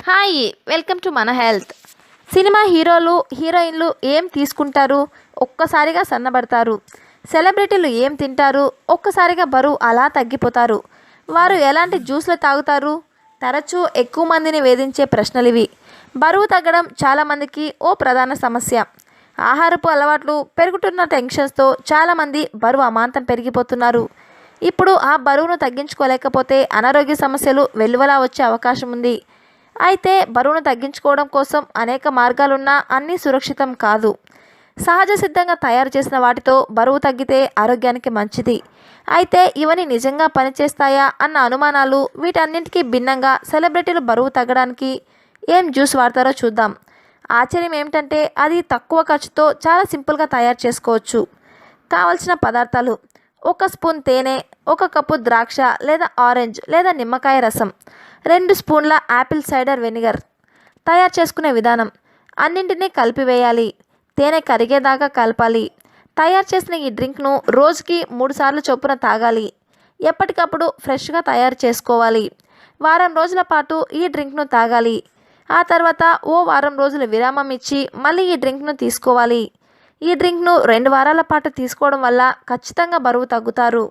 Hi, welcome to మన health. Cinema హీరోలు హీరోయిన్లు ఏం తీసుకుంటారు, ఒక్కసారిగా సన్నబడతారు. సెలబ్రిటీలు ఏం తింటారు, ఒక్కసారిగా బరువు అలా తగ్గిపోతారు. వారు ఎలాంటి జ్యూస్లు తాగుతారు? తరచూ ఎక్కువ మందిని వేధించే ప్రశ్నలివి. బరువు తగ్గడం చాలామందికి ఓ ప్రధాన సమస్య. ఆహారపు అలవాట్లు, పెరుగుతున్న టెన్షన్స్తో చాలామంది బరువు అమాంతం పెరిగిపోతున్నారు. ఇప్పుడు ఆ బరువును తగ్గించుకోలేకపోతే అనారోగ్య సమస్యలు వెల్లువలా వచ్చే అవకాశం ఉంది. అయితే బరువును తగ్గించుకోవడం కోసం అనేక మార్గాలున్నా అన్నీ సురక్షితం కాదు. సహజ సిద్ధంగా తయారు చేసిన వాటితో బరువు తగ్గితే ఆరోగ్యానికి మంచిది. అయితే ఇవన్నీ నిజంగా పనిచేస్తాయా అన్న అనుమానాలు. వీటన్నింటికీ భిన్నంగా సెలబ్రిటీలు బరువు తగ్గడానికి ఏం జ్యూస్ వాడతారో చూద్దాం. ఆశ్చర్యం ఏమిటంటే అది తక్కువ ఖర్చుతో చాలా సింపుల్గా తయారు చేసుకోవచ్చు. కావలసిన పదార్థాలు: 1 స్పూన్ తేనె, 1 కప్పు ద్రాక్ష లేదా ఆరెంజ్ లేదా నిమ్మకాయ రసం, 2 స్పూన్ల యాపిల్ సైడర్ వెనిగర్. తయారు చేసుకునే విధానం: అన్నింటినీ కలిపివేయాలి. తేనె కరిగేదాకా కలపాలి. తయారు చేసిన ఈ డ్రింక్ను రోజుకి 3 సార్లు చొప్పున తాగాలి. ఎప్పటికప్పుడు ఫ్రెష్గా తయారు చేసుకోవాలి. వారం రోజుల పాటు ఈ డ్రింక్ను తాగాలి. ఆ తర్వాత ఓ వారం రోజులు విరామం ఇచ్చి మళ్ళీ ఈ డ్రింక్ను తీసుకోవాలి. ఈ డ్రింక్ను 2 వారాల పాటు తీసుకోవడం వల్ల ఖచ్చితంగా బరువు తగ్గుతారు.